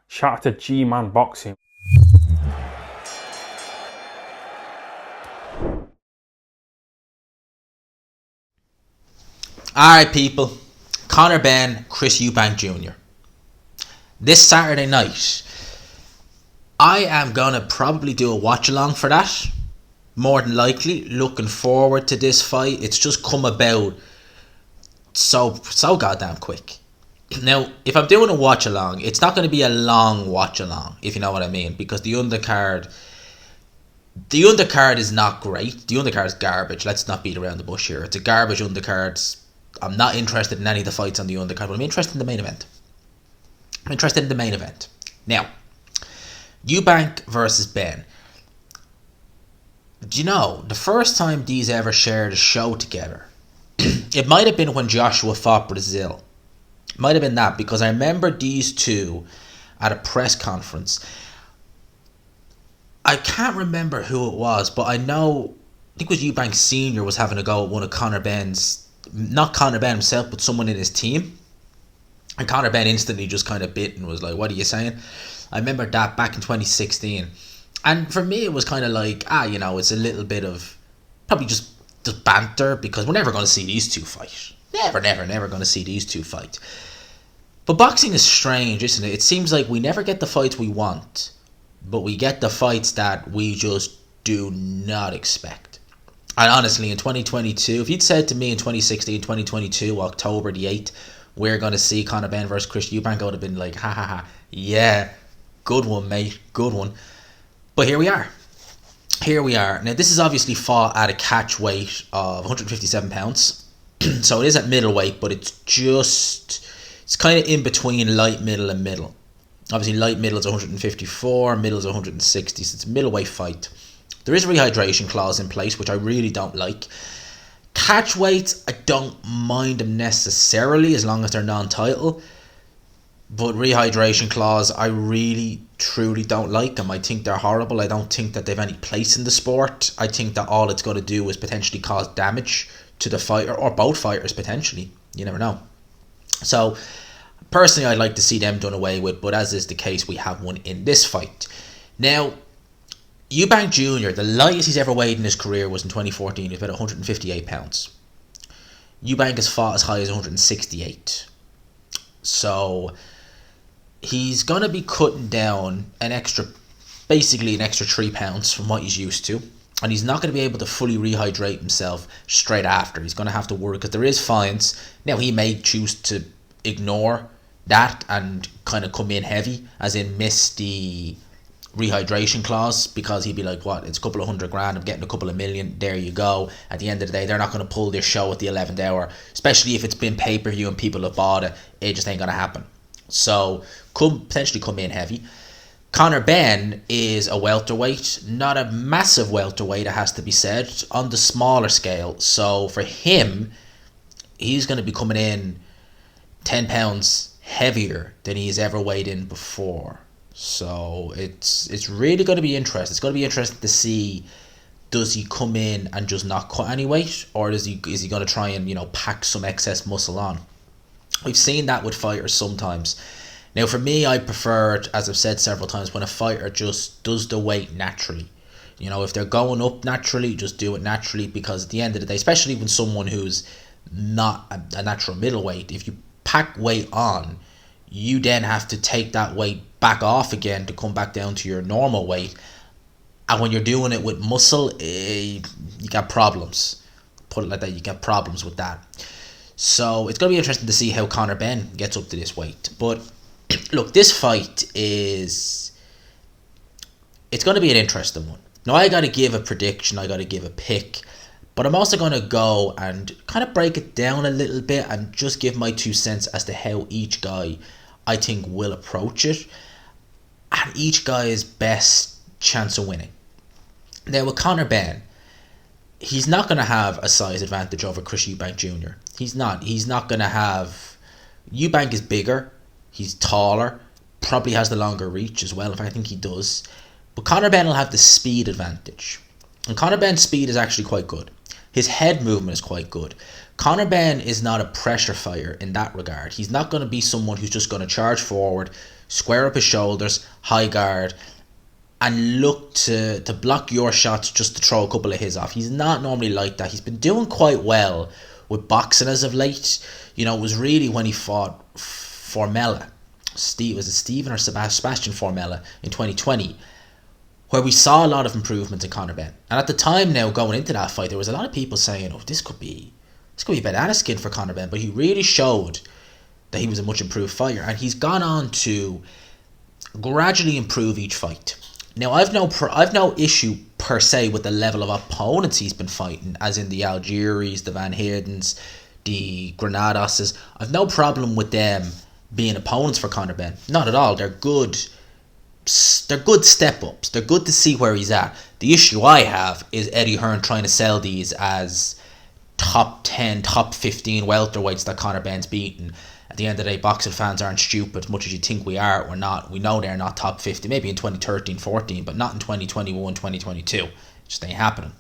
Shout out to G-Man Boxing. Alright, people. Conor Benn, Chris Eubank Jr. This Saturday night, I am going to probably do a watch along for that. More than likely. Looking forward to this fight. It's just come about so goddamn quick. Now, if I'm doing a watch along, it's not going to be a long watch along, if you know what I mean, because the undercard is not great. The undercard is garbage. Let's not beat around the bush here. It's a garbage undercard. I'm not interested in any of the fights on the undercard, but I'm interested in the main event. Now, Eubank versus Benn. Do you know, the first time these ever shared a show together, it might have been when Joshua fought Brazil. It might have been that, because I remember these two at a press conference. I can't remember who it was, but I know, I think it was Eubank Sr. was having a go at one of Conor Benn's, not Conor Benn himself, but someone in his team. And Conor Benn instantly just kind of bit and was like, what are you saying? I remember that back in 2016. And for me, it was kind of like, it's a little bit of probably just banter, because we're never going to see these two fight. Never going to see these two fight. But boxing is strange, isn't it? It seems like we never get the fights we want, but we get the fights that we just do not expect. And honestly, in 2022, if you'd said to me in 2016, 2022, October the 8th, we're going to see Conor Benn versus Chris Eubank, I would have been like, ha ha ha, yeah, good one, mate, good one. But here we are. Now, this is obviously fought at a catch weight of 157 pounds. So it is at middleweight, but it's kind of in between light, middle, and middle. Obviously, light middle is 154, middle is 160, so it's a middleweight fight. There is a rehydration clause in place, which I really don't like. Catch weights, I don't mind them necessarily, as long as they're non-title. But rehydration clause, I really, truly don't like them. I think they're horrible. I don't think that they've any place in the sport. I think that all it's going to do is potentially cause damage to the fighter, or both fighters potentially. You never know. So, personally, I'd like to see them done away with, but as is the case, we have one in this fight. Now, Eubank Jr., the lightest he's ever weighed in his career was in 2014. He was about 158 pounds. Eubank has fought as high as 168. So, he's going to be cutting down basically an extra 3 pounds from what he's used to. And he's not going to be able to fully rehydrate himself straight after. He's going to have to work, because there is fines. Now, he may choose to ignore that and kind of come in heavy, as in miss the rehydration clause, because he'd be like, what, it's a couple of $100,000, I'm getting a couple of million, there you go. At the end of the day, they're not going to pull this show at the 11th hour, especially if it's been pay-per-view and people have bought it just ain't going to happen. So, could potentially come in heavy. Conor Benn is a welterweight, not a massive welterweight, it has to be said, on the smaller scale. So for him, he's going to be coming in 10 pounds heavier than he's ever weighed in before. So it's really going to be interesting. It's going to be interesting to see, does he come in and just not cut any weight, or is he going to try and pack some excess muscle on? We've seen that with fighters sometimes. Now, for me, I prefer, as I've said several times, when a fighter just does the weight naturally. If they're going up naturally, just do it naturally, because at the end of the day, especially when someone who's not a natural middleweight, if you pack weight on, you then have to take that weight back off again to come back down to your normal weight. And when you're doing it with muscle, you got problems. Put it like that, you get problems with that. So it's going to be interesting to see how Conor Benn gets up to this weight. But look, this fight it's going to be an interesting one. Now, I got to give a prediction, I got to give a pick, but I'm also going to go and kind of break it down a little bit and just give my 2 cents as to how each guy, I think, will approach it, and each guy's best chance of winning. Now, with Conor Benn, he's not going to have a size advantage over Chris Eubank Jr. He's not going to have... Eubank is bigger, he's taller, probably has the longer reach as well, if I think he does. But Conor Benn will have the speed advantage. And Conor Benn's speed is actually quite good. His head movement is quite good. Conor Benn is not a pressure fighter in that regard. He's not going to be someone who's just going to charge forward, square up his shoulders, high guard, and look to block your shots just to throw a couple of his off. He's not normally like that. He's been doing quite well with boxing as of late. You know, it was really when he fought Formella. Was it Stephen or Sebastian Formella in 2020, where we saw a lot of improvement in Conor Benn. And at the time now, going into that fight, there was a lot of people saying, oh, this could be a banana skin for Conor Benn, but he really showed that he was a much improved fighter, and he's gone on to gradually improve each fight. Now, I've no issue per se with the level of opponents he's been fighting, as in the Algiris, the Van Heerdens, the Granadoses. I've no problem with them being opponents for Conor Benn. Not at all. They're good. They're good step ups. They're good to see where he's at. The issue I have is Eddie Hearn trying to sell these as top 10, top 15 welterweights that Conor Benn's beaten. At the end of the day, boxing fans aren't stupid. Much as you think we are, we're not. We know they're not top 50. Maybe in 2013, 14, but not in 2021, 2022. It just ain't happening.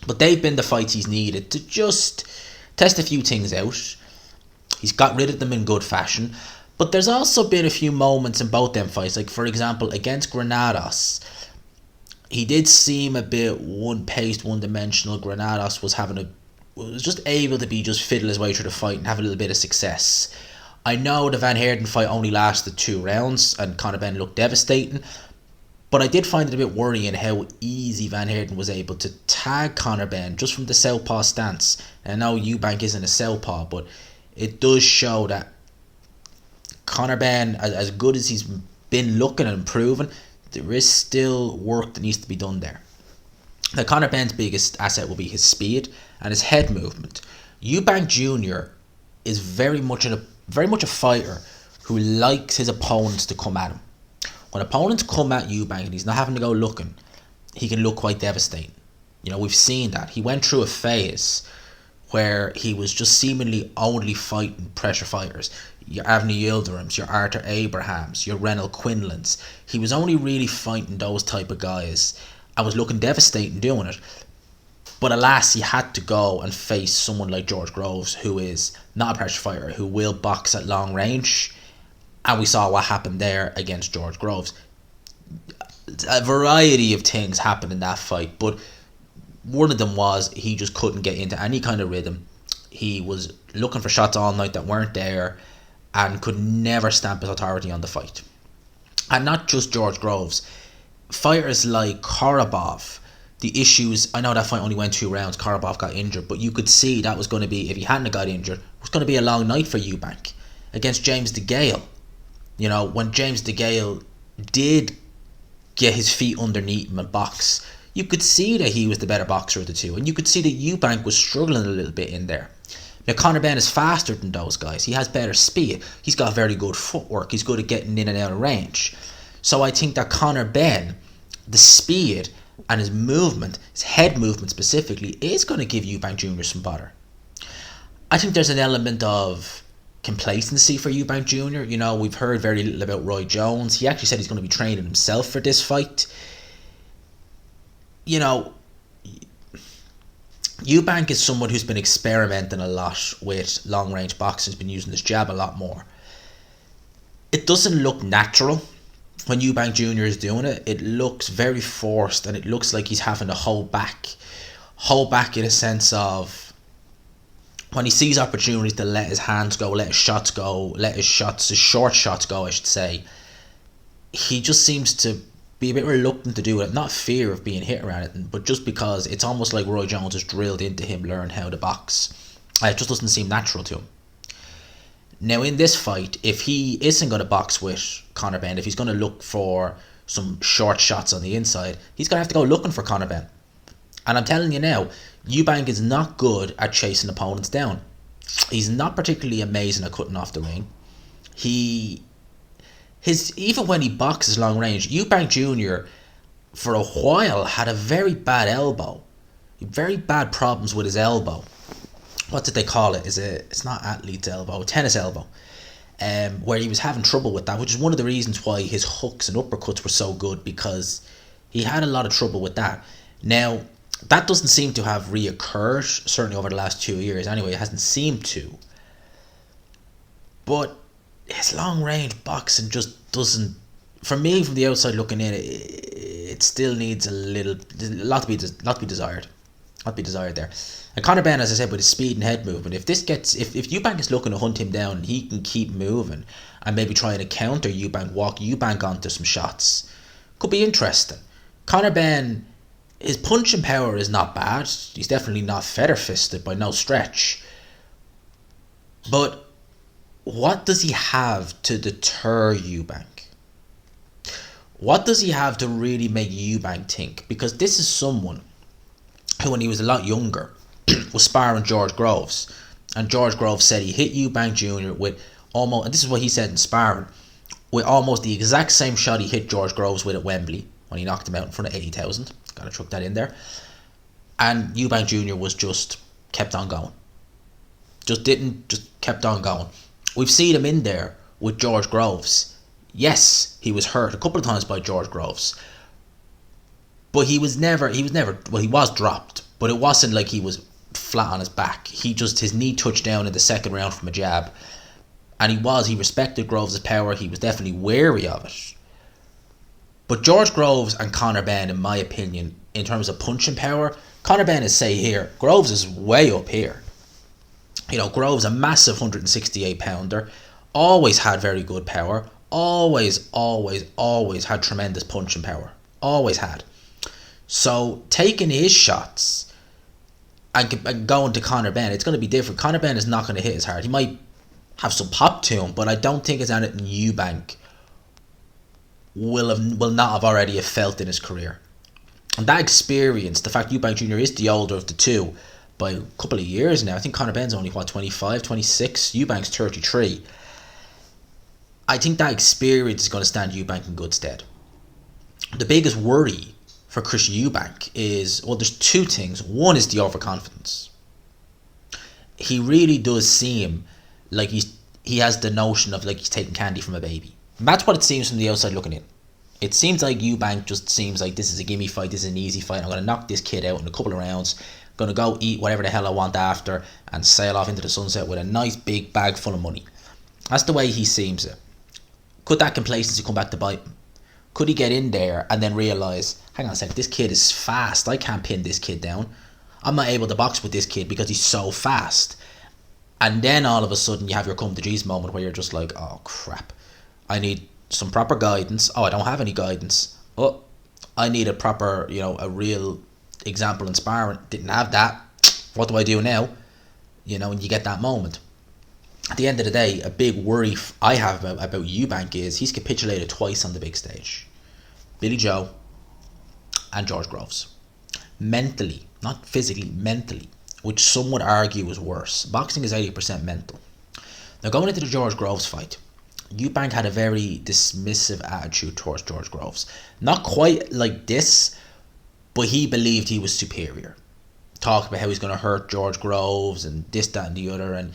But they've been the fights he's needed to just test a few things out. He's got rid of them in good fashion. But there's also been a few moments in both them fights. Like, for example, against Granados, he did seem a bit one-paced, one-dimensional. Granados was just able to just fiddle his way through the fight and have a little bit of success. I know the Van Heerden fight only lasted 2 rounds and Conor Benn looked devastating, but I did find it a bit worrying how easy Van Heerden was able to tag Conor Benn just from the southpaw stance. And I know Eubank isn't a southpaw, but it does show that Conor Benn, as good as he's been looking and improving, there is still work that needs to be done there. Now, Conor Benn's biggest asset will be his speed and his head movement. Eubank Jr. is very much a fighter who likes his opponents to come at him. When opponents come at Eubank and he's not having to go looking, he can look quite devastating. You know, we've seen that. He went through a phase where he was just seemingly only fighting pressure fighters. Your Avni Yildirim's, your Arthur Abrahams, your Renald Quinlan's. He was only really fighting those type of guys. I was looking devastating doing it. But alas, he had to go and face someone like George Groves, who is not a pressure fighter, who will box at long range. And we saw what happened there against George Groves. A variety of things happened in that fight, but one of them was he just couldn't get into any kind of rhythm. He was looking for shots all night that weren't there and could never stamp his authority on the fight. And not just George Groves. Fighters like Korobov, the issues, I know that fight only went 2 rounds, Korobov got injured, but you could see that was going to be, if he hadn't got injured, it was going to be a long night for Eubank. Against James DeGale, you know, when James DeGale did get his feet underneath him and box, you could see that he was the better boxer of the two, and you could see that Eubank was struggling a little bit in there. Now, Conor Benn is faster than those guys. He has better speed. He's got very good footwork. He's good at getting in and out of range. So I think that Conor Benn, the speed and his movement, his head movement specifically, is going to give Eubank Jr. some bother. I think there's an element of complacency for Eubank Jr. You know, we've heard very little about Roy Jones. He actually said he's going to be training himself for this fight. You know, Eubank is someone who's been experimenting a lot with long-range boxing. He's been using his jab a lot more. It doesn't look natural when Eubank Jr. is doing it. It looks very forced, and it looks like he's having to hold back in a sense of when he sees opportunities to let his hands go, let his shots go, his short shots go, I should say. He just seems to be a bit reluctant to do it, not fear of being hit around it, but just because it's almost like Roy Jones has drilled into him learn how to box. It just doesn't seem natural to him. Now, in this fight, if he isn't going to box with Conor Benn, if he's going to look for some short shots on the inside, he's going to have to go looking for Conor Benn. And I'm telling you now, Eubank is not good at chasing opponents down. He's not particularly amazing at cutting off the ring. Even when he boxes long range, Eubank Jr. for a while had a very bad elbow. Very bad problems with his elbow. What did they call it? It's not athlete's elbow, tennis elbow. Where he was having trouble with that, which is one of the reasons why his hooks and uppercuts were so good, because he had a lot of trouble with that. Now, that doesn't seem to have reoccurred, certainly over the last 2 years. Anyway, it hasn't seemed to. But his long range boxing just doesn't. For me, from the outside looking in, it still needs a lot to be desired. Not be desired there. And Conor Benn, as I said, with his speed and head movement, if Eubank is looking to hunt him down, he can keep moving and maybe trying to counter Eubank, walk Eubank onto some shots. Could be interesting. Conor Benn, his punching power is not bad. He's definitely not feather fisted by no stretch. But what does he have to deter Eubank? What does he have to really make Eubank think? Because this is someone who, when he was a lot younger, was sparring George Groves. And George Groves said he hit Eubank Jr. with almost, and this is what he said in sparring, with almost the exact same shot he hit George Groves with at Wembley when he knocked him out in front of 80,000. Gotta chuck that in there. And Eubank Jr. was just kept on going. Just kept on going. We've seen him in there with George Groves. Yes, he was hurt a couple of times by George Groves. But he was never, well, he was dropped, but it wasn't like he was flat on his back. His knee touched down in the second round from a jab. And he respected Groves' power. He was definitely wary of it. But George Groves and Conor Benn, in my opinion, in terms of punching power, Conor Benn is, say, here. Groves is way up here. Groves, a massive 168 pounder, always had very good power. Always had tremendous punching power. Always had. So taking his shots and going to Conor Benn, it's going to be different. Conor Benn is not going to hit as hard. He might have some pop to him, but I don't think it's anything Eubank will not have already felt in his career. And that experience, the fact Eubank Jr. is the older of the two by a couple of years now. I think Conor Benn's only 25, 26. Eubank's 33. I think that experience is going to stand Eubank in good stead. The biggest worry for Chris Eubank is, well, there's two things. One is the overconfidence. He really does seem like he has the notion of like he's taking candy from a baby. And that's what it seems from the outside looking in. It seems like Eubank just seems like this is a gimme fight, this is an easy fight. I'm going to knock this kid out in a couple of rounds. Going to go eat whatever the hell I want after and sail off into the sunset with a nice big bag full of money. That's the way he seems it. Could that complacency come back to bite him? Could he get in there and then realise, hang on a sec, this kid is fast. I can't pin this kid down. I'm not able to box with this kid because he's so fast. And then all of a sudden you have your come to Jesus moment where you're just like, oh crap, I need some proper guidance. Oh, I don't have any guidance. Oh, I need a proper, a real example in sparring. Didn't have that. What do I do now? And you get that moment. At the end of the day, a big worry I have about Eubank is he's capitulated twice on the big stage. Billy Joe and George Groves. Mentally, not physically, mentally, which some would argue is worse. Boxing is 80% mental. Now, going into the George Groves fight, Eubank had a very dismissive attitude towards George Groves. Not quite like this, but he believed he was superior. Talked about how he's going to hurt George Groves and this, that, and the other, and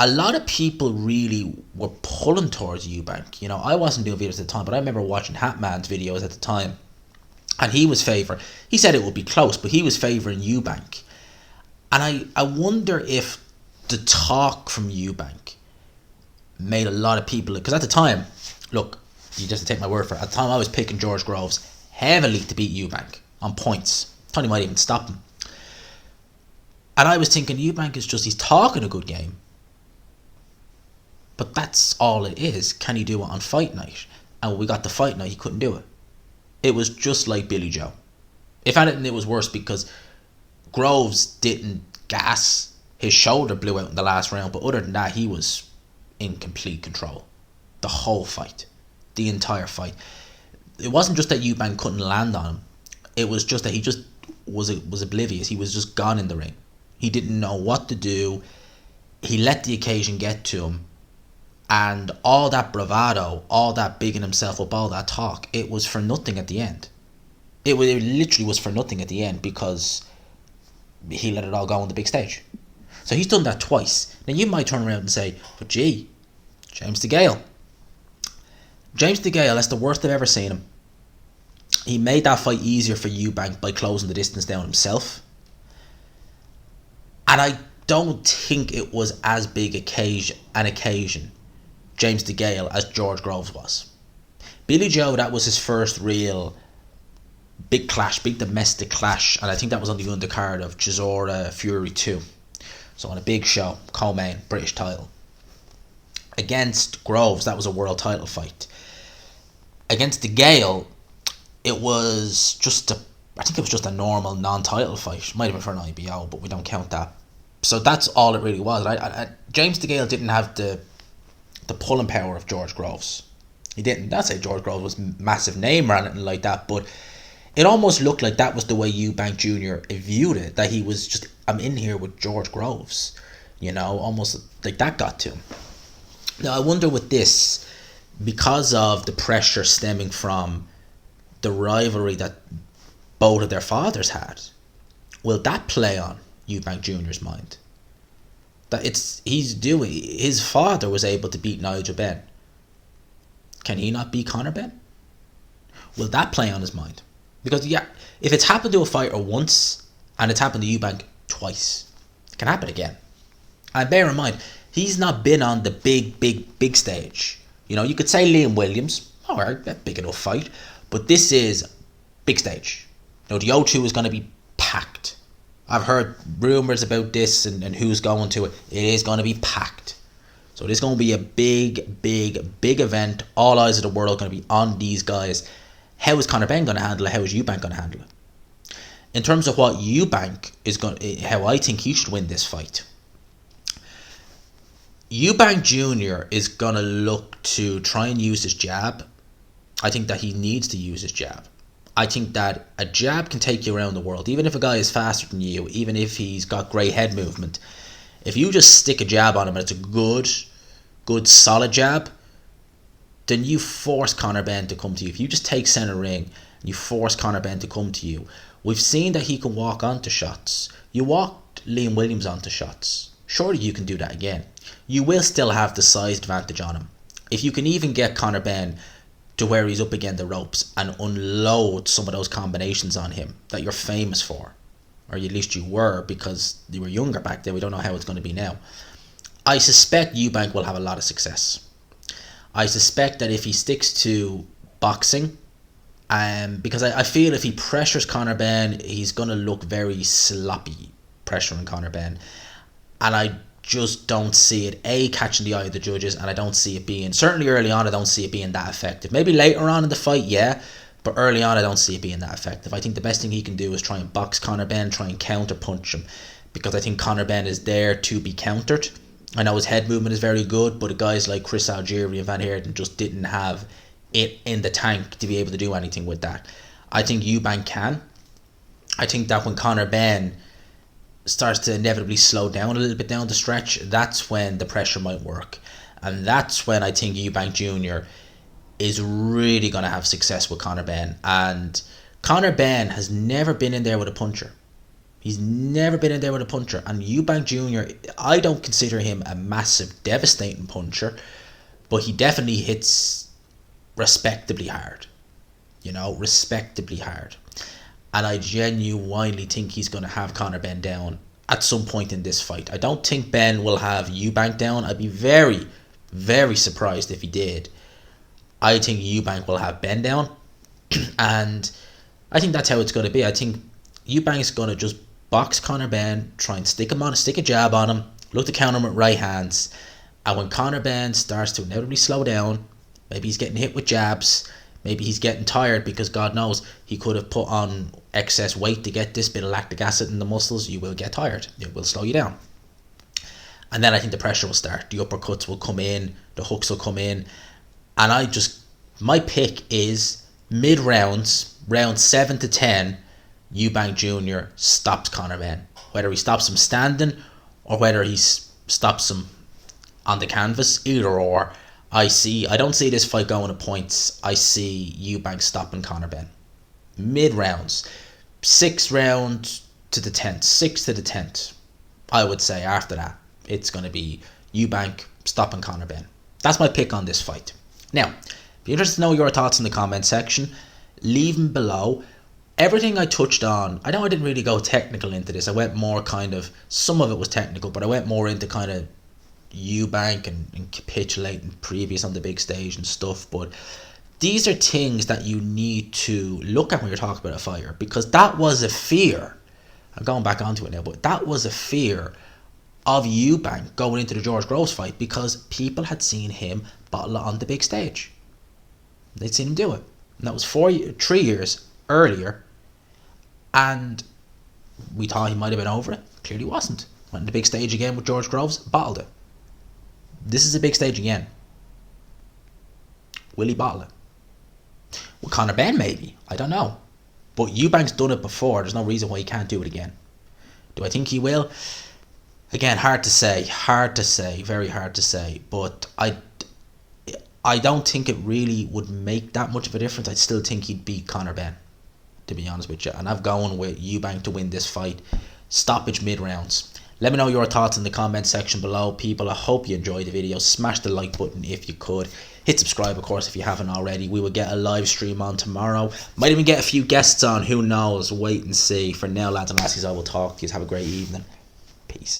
a lot of people really were pulling towards Eubank. I wasn't doing videos at the time, but I remember watching Hatman's videos at the time. And he was favouring. He said it would be close, but he was favouring Eubank. And I wonder if the talk from Eubank made a lot of people... Because at the time, look, you just take my word for it. At the time, I was picking George Groves heavily to beat Eubank on points. Tony might even stop him. And I was thinking, Eubank is just... He's talking a good game. But that's all it is. Can he do it on fight night? And when we got the fight night, he couldn't do it. It was just like Billy Joe. If anything, it was worse because Groves didn't gas. His shoulder blew out in the last round. But other than that, he was in complete control. The whole fight. The entire fight. It wasn't just that Eubank couldn't land on him. It was just that he just was oblivious. He was just gone in the ring. He didn't know what to do. He let the occasion get to him. And all that bravado, all that bigging himself up, all that talk, it was for nothing at the end. It literally was for nothing at the end because he let it all go on the big stage. So he's done that twice. Now you might turn around and say, but gee, James DeGale. James DeGale, that's the worst I've ever seen him. He made that fight easier for Eubank by closing the distance down himself. And I don't think it was as big an occasion James DeGale as George Groves was. Billy Joe, that was his first real big clash, big domestic clash, and I think that was on the undercard of Chisora Fury 2. So on a big show, co-main, British title. Against Groves, that was a world title fight. Against DeGale, it was just a normal non-title fight. It might have been for an IBO, but we don't count that. So that's all it really was. James DeGale didn't have the pulling power of George Groves. He didn't. Not say George Groves was a massive name or anything like that, but it almost looked like that was the way Eubank Jr. viewed it. That he was just, I'm in here with George Groves. Almost like that got to him. Now I wonder with this, because of the pressure stemming from the rivalry that both of their fathers had, will that play on Eubank Jr.'s mind? That his father was able to beat Nigel Benn. Can he not beat Conor Benn? Will that play on his mind? Because if it's happened to a fighter once and it's happened to Eubank twice, it can happen again. And bear in mind, he's not been on the big stage. You could say Liam Williams, alright, that big enough fight, but this is big stage. The O2 is going to be packed. I've heard rumours about this and who's going to it. It is going to be packed. So it is going to be a big event. All eyes of the world are going to be on these guys. How is Conor Benn going to handle it? How is Eubank going to handle it? In terms of what Eubank is how I think he should win this fight. Eubank Jr. is going to look to try and use his jab. I think that he needs to use his jab. I think that a jab can take you around the world. Even if a guy is faster than you, even if he's got great head movement, if you just stick a jab on him and it's a good solid jab, then you force Conor Benn to come to you. If you just take center ring and you force Conor Benn to come to you, we've seen that he can walk onto shots. You walked Liam Williams onto shots. Surely you can do that again. You will still have the size advantage on him. If you can even get Conor Benn to where he's up against the ropes and unload some of those combinations on him that you're famous for, or at least you were because you were younger back then, we don't know how it's going to be now. I suspect Eubank will have a lot of success. I suspect that if he sticks to boxing, because I feel if he pressures Conor Benn, he's going to look very sloppy pressuring Conor Benn. And I just don't see it, catching the eye of the judges, and I don't see it being, certainly early on, I don't see it being that effective. Maybe later on in the fight, yeah, but early on, I don't see it being that effective. I think the best thing he can do is try and box Conor Benn, try and counter punch him, because I think Conor Benn is there to be countered. I know his head movement is very good, but guys like Chris Algieri and Van Heerden just didn't have it in the tank to be able to do anything with that. I think Eubank can. I think that when Conor Benn starts to inevitably slow down a little bit down the stretch, that's when the pressure might work. And that's when I think Eubank Jr. is really going to have success with Conor Benn. And Conor Benn has never been in there with a puncher. He's never been in there with a puncher. And Eubank Jr., I don't consider him a massive, devastating puncher, but he definitely hits respectably hard. Respectably hard. And I genuinely think he's going to have Conor Benn down at some point in this fight. I don't think Benn will have Eubank down. I'd be very, very surprised if he did. I think Eubank will have Benn down. And I think that's how it's going to be. I think Eubank's going to just box Conor Benn, try and stick a jab on him, look to counter him with right hands. And when Conor Benn starts to inevitably slow down, maybe he's getting hit with jabs, maybe he's getting tired because God knows he could have put on excess weight to get this bit of lactic acid in the muscles, you will get tired. It will slow you down. And then I think the pressure will start. The uppercuts will come in, the hooks will come in. And my pick is mid-rounds, round 7 to 10, Eubank Jr. stops Conor Benn. Whether he stops him standing or whether he stops him on the canvas, either or. I don't see this fight going to points. I see Eubank stopping Conor Benn. Mid-rounds. 6th round to the 10th. 6th to the 10th. I would say after that, it's going to be Eubank stopping Conor Benn. That's my pick on this fight. Now, be interested to know your thoughts in the comment section. Leave them below. Everything I touched on, I know I didn't really go technical into this. I went more some of it was technical, but I went more into kind of, Eubank and capitulating previous on the big stage and stuff, but these are things that you need to look at when you're talking about a fighter, because that was a fear. I'm going back onto it now, but that was a fear of Eubank going into the George Groves fight, because people had seen him bottle it on the big stage. They'd seen him do it. And that was 3 years earlier, and we thought he might have been over it. Clearly wasn't. Went on the big stage again with George Groves, bottled it. This is a big stage again. Will he bottle it? With Conor Benn, maybe. I don't know. But Eubank's done it before. There's no reason why he can't do it again. Do I think he will? Again, hard to say. Hard to say. Very hard to say. But I don't think it really would make that much of a difference. I still think he'd beat Conor Benn, to be honest with you. And I've gone with Eubank to win this fight. Stoppage mid-rounds. Let me know your thoughts in the comment section below, people. I hope you enjoyed the video. Smash the like button if you could. Hit subscribe, of course, if you haven't already. We will get a live stream on tomorrow. Might even get a few guests on. Who knows? Wait and see. For now, lads and lassies, I will talk to you. Have a great evening. Peace.